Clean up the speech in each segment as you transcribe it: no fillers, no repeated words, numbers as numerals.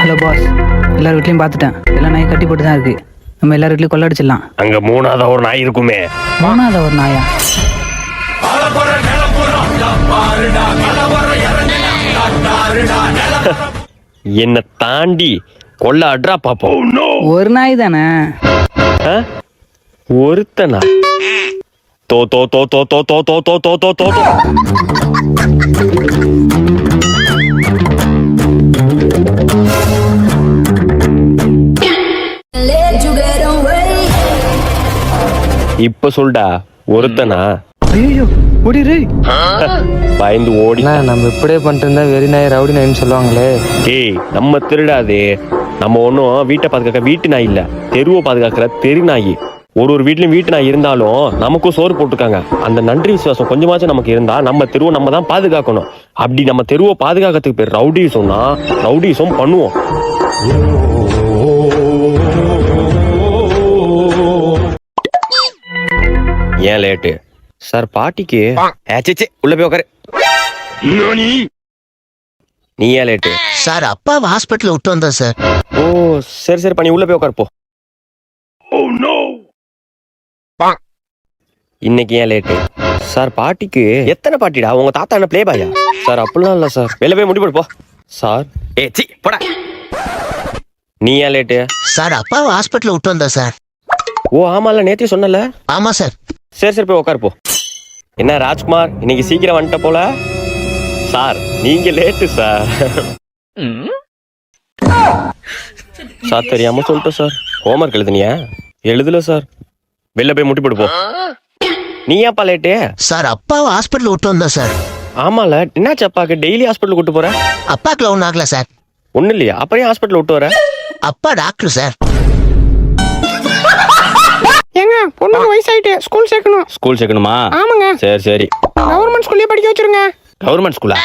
Hello boss, எல்லார் வீட்லையும் பார்த்துட்டேன். எல்லா நாயும் கட்டி போட்டு தான் இருக்கு. நம்ம எல்லார் வீட்லையும் கொள்ளடிச்சிடலாம். அங்க மூணாவது ஒரு நாய் இருக்குமே. மூணாவது ஒரு நாயா? என்ன தாண்டி கொள்ள அட்ரா பாப்போம். ஒரு நாய் தானே? ஒருத்தனா? தோ தோ தோ தோ தோ தோ தோ தோ தோ தோ தோ. இப்ப சொல்டா, ஒருத்தனா? ஐயோ ஓடிரு. பயந்து ஓடி. நம்ம இப்படியே பண்ணிட்டு இருந்தா வெறி நாய் ரவுடி நாயின்னு சொல்லுவாங்களே. டேய், நம்ம திருடாதே. நம்ம ஒன்றும் வீட்டை பாதுகாக்க வீட்டு நாய் இல்ல, தெருவை பாதுகாக்கிற தெரு நாய். ஒரு வீட்லயும் வீட்டு நாய் இருந்தாலும் நமக்கும் சோறு போட்டுருக்காங்க. அந்த நன்றி விசுவாசம் கொஞ்சமாச்சும் நமக்கு இருந்தா நம்ம தெருவை நம்ம தான் பாதுகாக்கணும். அப்படி நம்ம தெருவை பாதுகாக்கிறதுக்கு பேர் ரவுடிசம்னா ரவுடிசம் பண்ணுவோம். ஏன் லேட்டு சார்? பாட்டிக்கு உள்ள போய் உட்காரு. நீ ஏன் லேட்டு சார்? அப்பாவை ஹாஸ்பிட்டல் விட்டு வந்தேன் சார். ஓ சரி சரி, பண்ணி உள்ள போய் உட்காரு போ. இன்னைக்கு ஏன் லேட்டு சார்? பாட்டிக்கு எத்தனை பாட்டிடா? உங்க தாத்தா என்ன பிளே பாயா சார்? அப்படிலாம் இல்ல சார். வெளில போய் முடி போ சார். போடா. நீ ஏன் லேட்டு சார்? அப்பாவை ஹாஸ்பிட்டல் விட்டு வந்தேன் சார். ஓ ஆமால, நேத்தே சொன்னல. ஆமா சார். சரி சரி, போய் உட்காரு போ. என்ன ராஜ்குமார், இன்னைக்கு சீக்கிரம் வந்துட்ட போல. சார் நீங்க லேட்டு சார். சார் தெரியாம சொல்லிட்டேன் சார். ஹோம்ஒர்க் எழுதுனியா? எழுதல சார். வெளில போய் முட்டி போடு போ. நீ ஏன்ப்பா லேட்டு சார்? அப்பாவை ஹாஸ்பிட்டல் விட்டு வந்தேன் சார். ஆமால, என்னாச்சு அப்பாக்கு? டெய்லி ஹாஸ்பிட்டல் கூட்டு போற? அப்பாக்குல ஒன்றும் ஆகல சார். ஒண்ணு இல்லையா? அப்புறம் ஹாஸ்பிட்டல் விட்டு வர? அப்பா டாக்டர் சார். ஏங்க, பொண்ணுக்கு வயசாயிட்டு ஸ்கூல் சேர்க்கணும். ஸ்கூல் சேர்க்கணுமா? ஆமாங்க. சரி சரி. கவர்மெண்ட் ஸ்கூல்லயே படிக்க வச்சிருங்க. கவர்மெண்ட் ஸ்கூலா?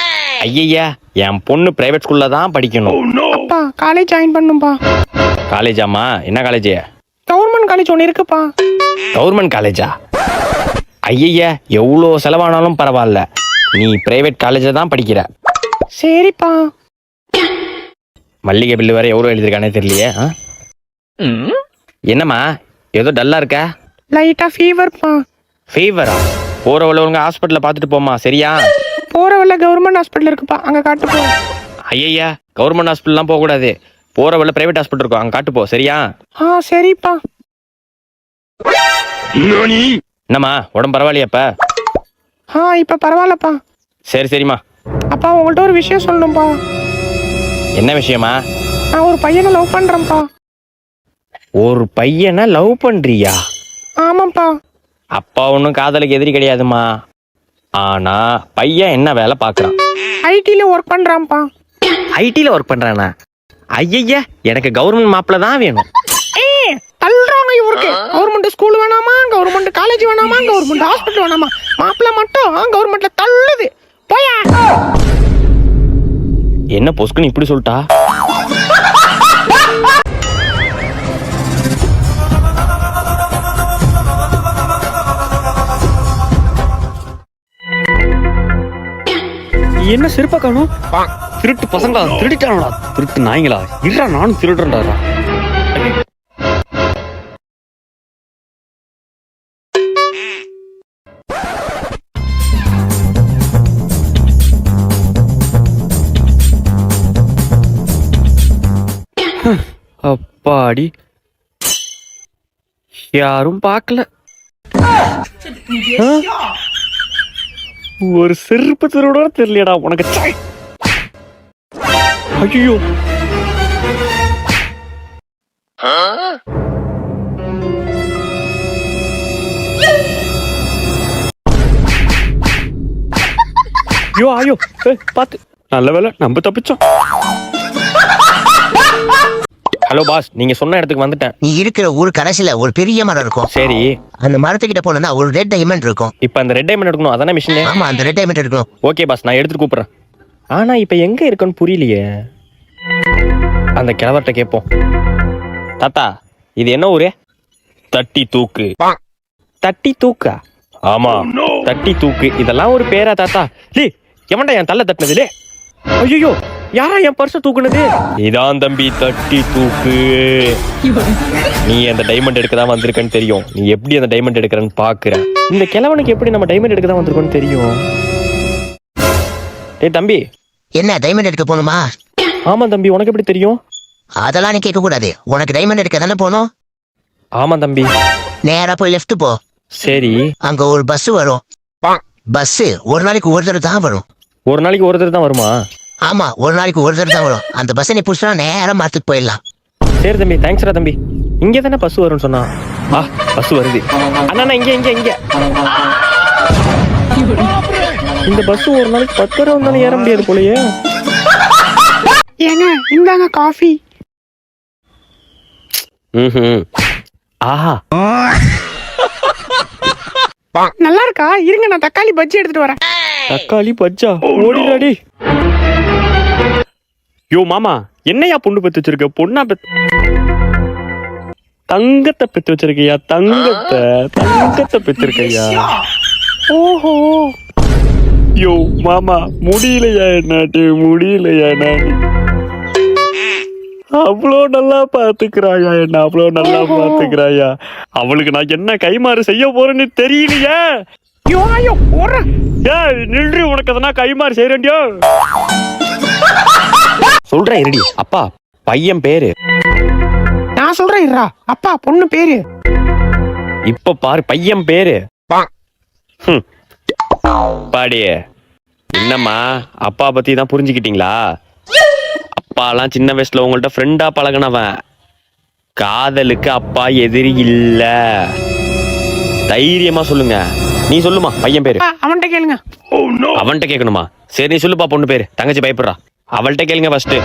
ஐயா, என் பொண்ணு பிரைவேட் ஸ்கூல்ல தான் படிக்கணும். அப்பா காலேஜ் ஜாயின் பண்ணும்பா. காலேஜாமா? என்ன காலேஜ்? கவர்மெண்ட் காலேஜ் ஒன்று இருக்குப்பா. கவர்மெண்ட் காலேஜா? ஐயா, எவ்வளோ செலவானாலும் பரவாயில்ல, நீ பிரைவேட் காலேஜில் தான் படிக்கிற. சரிப்பா. மல்லிகை பில்லு வேற எவ்வளோ எழுதிருக்கானே தெரியலையே. என்னம்மா ஏதோ டல்லா இருக்க? லைட்டா ஃபீவர்ப்பா. ஃபீவரா? போற உள்ளவங்க ஹாஸ்பிட்டல்ல பார்த்துட்டு போமா, சரியா? போற வழில கவர்மெண்ட் ஹாஸ்பிட்டல் இருக்குப்பா, அங்க காட்டு போ. ஐயா, கவர்மெண்ட் ஹாஸ்பிட்டல்லாம் போக கூடாது. போற வழில பிரைவேட் ஹாஸ்பிட்டல் இருக்கும், அங்க காட்டு போ, சரியா? சரிப்பா. என்னம்மா உடம்பு பரவாயில்லையாப்ப? இப்ப பரவாயில்லப்பா. சரி சரிம்மா. அப்பா உங்கள்ட்ட ஒரு விஷயம் சொல்லணும்ப்பா. என்ன விஷயமா? நான் ஒரு பையனை லவ் பண்றேன்ப்பா. ஒரு பையனை லவ் பண்றியா? ஆமாப்பா. அப்பா ஒன்றும் காதலுக்கு எதிரி கிடையாதுமா. ஆனா பையன் என்ன வேலை பாக்குறான்? ஐடில ஒர்க் பண்றான்ப்பா. ஐடில ஒர்க் பண்றானா? ஐயா, எனக்கு கவர்மெண்ட் மாப்பிள்ள தான் வேணும். தள்ளுறாங்க இவருக்கு. கவர்மெண்ட் ஸ்கூல் வேணாமா, கவர்மெண்ட் காலேஜ் வேணாமா, கவர்மெண்ட் ஹாஸ்பிட்டல் வேணாமா, மாப்பிள்ள மட்டும் கவர்மெண்ட்ல தள்ளுது. போயா. என்ன பொஸ்குன்னு இப்படி சொல்லிட்டா? என்ன செருப்பா காணும்? திருட்டு பசங்களா, திருடிட்டாங்களா, திருட்டு நாய்ங்களா? இருடா, நானும் திருடுறேன்டா. அப்பாடி, யாரும் பார்க்கல. ஒரு செருப்பு திருட தெரியலடா உனக்கு. ஐயோ, ஐயோ ஐயோ, பாத்து. நல்ல வேலை நம்ம தப்பிச்சோம். ஹலோ பாஸ், நீங்க சொன்ன இடத்துக்கு வந்துட்டேன். நீ இருக்கிற ஊர் கடைசியில ஒரு பெரிய மரம் இருக்கும். சரி, அந்த மரத்துக்கிட்ட போனா ஒரு ரெட் டைமண்ட் இருக்கும். இப்ப அந்த ரெட் டைமண்ட் எடுக்கணும், அதானே மிஷின்? ஆமா, அந்த ரெட் டைமண்ட் எடுக்கணும். ஓகே பாஸ், நான் எடுத்துட்டு கூப்பிடுறேன். ஆனா இப்ப எங்க இருக்குன்னு புரியலையே. அந்த கிழவர்கிட்ட கேட்போம். தாத்தா, இது என்ன ஊரு? தட்டி தூக்கு. தட்டி தூக்கா? ஆமா, தட்டி தூக்கு. இதெல்லாம் ஒரு பேரா தாத்தா? லே, எவன்டா என் தள்ள தட்டினதுலே? ஐயோ, யாரா என் பர்ஸ தூக்குனது? இதான் தம்பி தட்டி தூக்கு. நீ அந்த டைமண்ட் எடுக்க தான் வந்திருக்கன்னு தெரியும். நீ எப்படி அந்த டைமண்ட் எடுக்கிறன்னு பாக்குற. இந்த கிழவனுக்கு எப்படி நம்ம டைமண்ட் எடுக்க தான் வந்திருக்கோன்னு தெரியும். ஏய் தம்பி. என்ன டைமண்ட் எடுக்க போகணுமா? ஆமா தம்பி, உனக்கு எப்படி தெரியும்? அதெல்லாம் நீ கேட்க கூடாது. உனக்கு டைமண்ட் எடுக்க தானே போகணும். ஆமா தம்பி. நேரா போய் லெஃப்ட் போ. சரி. அங்க ஒரு பஸ் வரும். பஸ் ஒரு நாளைக்கு ஒரு தடவை தான் வரும். ஒரு நாளைக்கு ஒரு தடவை தான் வருமா? ஆமா, ஒரு நாளைக்கு ஒரு தடவை தான் வரும். அந்த பஸ்ஸை நீ புடிச்சா நேரம் மாத்துக்கு போயிடலாம். சரி தம்பி, தேங்க்ஸ்ரா தம்பி. இங்க தானே பஸ் வரும்னு சொன்னா. பஸ் வருது. அண்ணா இங்க இங்க இங்க. இந்த பஸ் ஒரு நாளைக்கு 10 தடவை வந்தாலும் ஏற முடியாது போலயே. ஏங்க இந்தாங்க காஃபி. ஆஹா, நல்லா இருக்கா? இருங்க, நான் தக்காளி பஜ்ஜி எடுத்துட்டு வரேன். தக்காளி பஜ்ஜா? ஓடிடாடி. யோ மாமா, என்னையா பொண்ணு பெத்து வச்சிருக்க? பொண்ணா தங்கத்தை பெத்து வச்சிருக்கையா? தங்கத்தை பெத்திருக்கையா? ஓஹோ. யோ மாமா, முடியலையா என்ன? அவ்வளோ நல்லா பாத்துக்கிறாயா என்ன? அவ்வளோ நல்லா பாத்துக்கிறாயா? அவளுக்கு நான் என்ன கைமாறு செய்ய போறேன்னு தெரியலையே. ஐயோ ஓடுற. ஏய் நில்றி, உனக்கு எதனா கைமாறு செய்யறேன்டியோ. சொல்றேன் இருடி. அப்பா, பையன் பேரு. நான் சொல்றேன் இருடா. அப்பா, பொண்ணு பேரு. இப்ப பாரு, பையன் பேரு. பாடி. என்னம்மா, அப்பா பத்தி தான் புரிஞ்சுக்கிட்டீங்களா? அப்பாலாம் சின்ன வயசுல உங்கள்ட்ட ஃப்ரெண்டா பழகினவன். காதலுக்கு அப்பா எதிரி இல்ல. தைரியமா சொல்லுங்க. நீ சொல்லுமா பையன் பேரு? அவன்கிட்ட கேளுங்க. அவன்கிட்ட கேட்கணுமா? சரி நீ சொல்லுப்பா பொண்ணு பேரு. தங்கச்சி பயப்படுறா. அவள்கிட்ட கேளுங்க ஃபர்ஸ்ட்.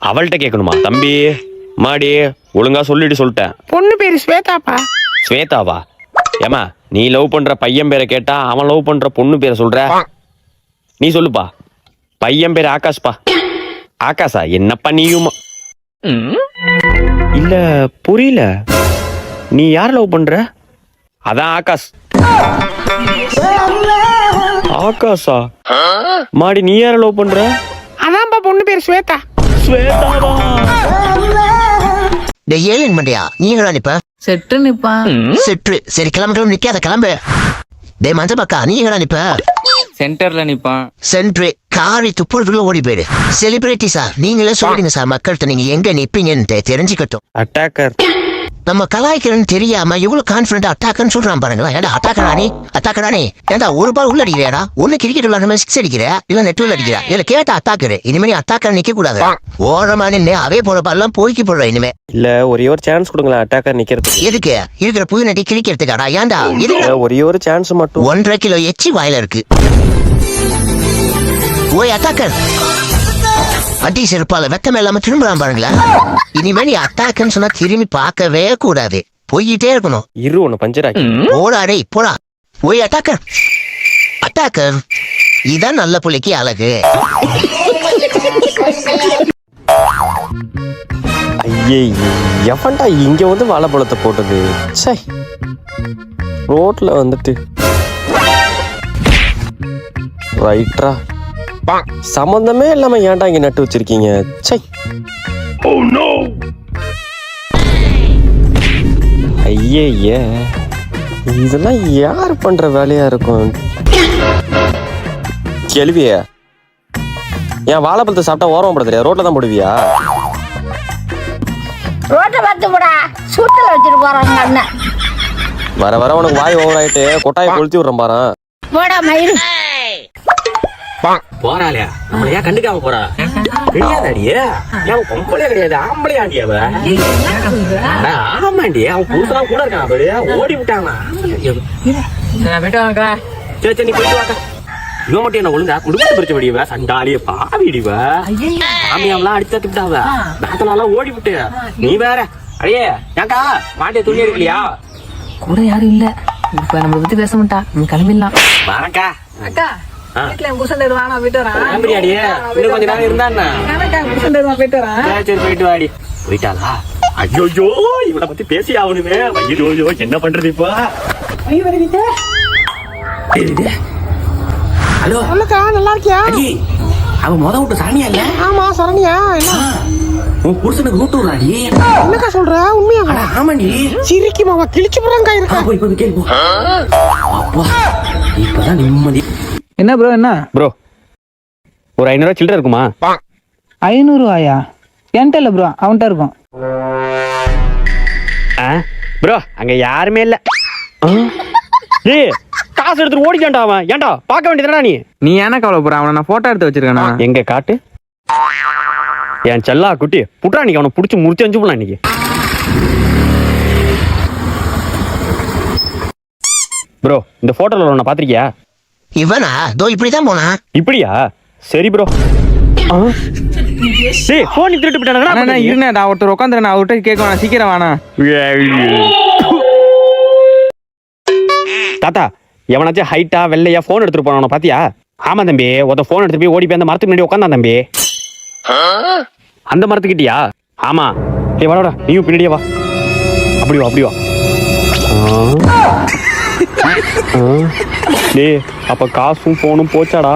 அவள்கிட்ட கேட்கணுமா? தம்பி மாடி, ஒழுங்கா சொல்லிட்டேன். பொண்ணு பேரு ஸ்வேதாப்பா. ஸ்வேதாவா? ஏமா, நீ லவ் பண்ற பையன் பேரை கேட்டா அவன் லவ் பண்ற பொண்ணு பேரை சொல்ற. நீ சொல்லுப்பா. பையன் பேரு ஆகாஷ்பா. ஆகாஷா? என்னப்பா நீயுமா? இல்ல புரியல. நீ யார லவ் பண்ற? அதான் ஆகாஷ். ஆகாஷா? மாடி, நீ யார லவ் பண்ற? அதான்ப்பா பொண்ணு பேரு ஸ்வேதா. ஸ்வேதாவா? ஏன் மண்டியா, நீ எங்கடா நிப்ப? செட்டு நிப்பான். செட்டு. சரி கிளம்பிட்டு நிக்காத, கிளம்பு. டே மஞ்ச மக்கா, நீ எங்கடா நிப்ப? சென்டர்ல நிப்பான். சென்ட்ரு காரி துப்புறதுக்குள்ள ஓடி போயிடு. செலிபிரிட்டி சார், நீங்களே சொல்லிடுங்க சார் மக்கள்கிட்ட நீங்க எங்க நிப்பீங்கன்னு தெரிஞ்சுக்கட்டும். அட்டாக்கர். நம்ம கலாய்க்கிறன்னு தெரியாம இவ்வளவு கான்பிடண்டா அட்டாக்கர்னு சொல்றான் பாருங்களா. ஏடா அட்டாக்கரானி ஏண்டா ஒரு பால் உள்ள அடிக்கிறா? ஒண்ணு கிரிக்கெட் விளையாடுற 6 அடிக்கிற, இல்ல நெட் உள்ள அடிக்கிற. இல்ல கேட்டா அட்டாக்கரு. இனிமே அட்டாக்கர் நிக்க கூடாது. ஓரமா நின்று அதே போல பால்லாம் போய்க்கு போடுற. இனிமே இல்ல, ஒரே ஒரு சான்ஸ் கொடுங்களேன் அட்டாக்கர் நிக்கிறதுக்கு. எதுக்கு? இருக்கிற புது நட்டி கிழிக்கிறதுக்காடா? ஏண்டா ஒரே ஒரு சான்ஸ் மட்டும். 1.5 கிலோ எச்சி வாயில இருக்கு. ஓய் அட்டாக்கர், அடி செருப்பால வெக்கமே இல்லாம திரும்பலாம் பாருங்களேன். இனிமே நீ அட்டாக்கன்னு சொன்னா திரும்பி பார்க்கவே கூடாது. போயிட்டே இருக்கணும். இரு ஒண்ணு பஞ்சராக்கி. போடா போடா. ஓய் அட்டாக்கர், இதான் நல்ல புள்ளைக்கு அழகு. ஐயே, எவன்டா இங்க வந்து வாழைப்பழத்தை போட்டது? சை, ரோட்ல வந்துட்டு ரைட்ரா. சம்பந்தமே இல்லாம ஏன்டா இங்க நட்டு வச்சிருக்கீங்க? சை. ஐயே, இதெல்லாம் யார் பண்ற வேலையா இருக்கும்? கேள்விய ஏன் வாழைப்பழத்தை சாப்பிட்டா ஓரம் படுத்துறியா? ரோட்ல தான் போடுவியா? ரோட்டை பார்த்து போடா, சூத்துல வச்சுட்டு போறாங்க அண்ணன். வர வர உனக்கு வாய் ஓவர் ஆயிட்டு கொட்டாயை கொளுத்தி விடுறேன் பாரு. போடா மயில். போறாளே, நம்மள ஏன் கண்டுக்காம போறா? கிடையாதாடியே, அவன் பொம்பளையா கிடையாது, ஆம்பளையாண்டி அவ. ஆமாண்டி, அவன் புதுசா கூட இருக்கான். அப்படியே ஓடி விட்டாங்க. சரி நீ போயிட்டு வாக்கா. இவன் மட்டும் என்ன ஒழுங்கா குடும்பத்தை பிரிச்சு விடிவ, சண்டாலிய பாவிடிவ. ஆமியாவெல்லாம் அடிச்சு திட்டாவ, நாத்தனாலாம் ஓடி விட்டு. நீ வேற அடியே ஏக்கா மாட்டிய துணி இருக்கலையா? கூட யாரும் இல்ல. இப்ப நம்மளை பத்தி பேச மாட்டா. நம்ம கிளம்பிடலாம். வரக்கா. அக்கா, வீட்டுல என் புருஷன் வருவான், நான் போயிட்டு வரேன். இன்னும் கொஞ்ச நேரம் இருந்தா புருஷன் வருவான், போயிட்டு வரேன். சரி போயிட்டு வாடி. போயிட்டாளா? ஐயோ, இவளை பத்தி பேசி ஆகணுமே. ஐயோ, என்ன பண்றது இப்ப? ஹலோ, நல்லா இருக்கியா? அவன் முத விட்டு சாணியா இல்ல ஆமா சரணியா என்ன உன் புருஷனுக்கு ரூட்டு விடுறாடி. என்னக்கா சொல்ற உண்மையா ஆமாண்டி. சிரிக்கி மாமா கிழிச்சு போறாங்க இருக்கா போய் போய் கேள்வி. அப்பா இப்பதான் நிம்மதி. என்ன ப்ரோ என்ன ப்ரோ ஒரு 500 ரூபா சில்லறை இருக்குமா? 500 ரூபாயா? என்கிட்ட இல்லை ப்ரோ, அவன்கிட்ட இருக்கும். ப்ரோ அங்க யாருமே இல்ல. ஏய் காசு எடுத்துட்டு ஓடிக்கான்டா அவன். ஏன்டா பார்க்க வேண்டியதுடா நீ. நீ ஏன்னா கவலைப்படுற? அவனை நான் போட்டோ எடுத்து வச்சிருக்கேனா? எங்க காட்டு என் செல்லா குட்டி புட்ரா. நீங்க அவனை புடிச்சு முடிச்சு அஞ்சு போலாம் இன்னைக்கு. ப்ரோ இந்த போட்டோல உன்னை பாத்திருக்கியா? இவனா தோ இப்படிதான் போனா. இப்படியா? சரி ப்ரோ. டேய் போன் திருட்டு அண்ணா இருண்ணே, நான் ஒருத்தர் உட்காந்துறேன், அவர்கிட்ட கேட்க வேணாம், சீக்கிரம் வேணாம். தாத்தா எவனாச்சும் ஹைட்டா வெள்ளையா போன் எடுத்துட்டு போனவன பாத்தியா? ஆமா தம்பி, ஒருத்த போன் எடுத்துட்டு போய் ஓடி போய் அந்த மரத்துக்கு முன்னாடி உட்காந்தான் தம்பி. அந்த மரத்துக்கிட்டியா? ஆமா. ஏய் வாடா நீயும் பின்னாடியே வா. அப்படி வா அப்படி வா. டேய் அப்ப காசும் போனும் போச்சாடா.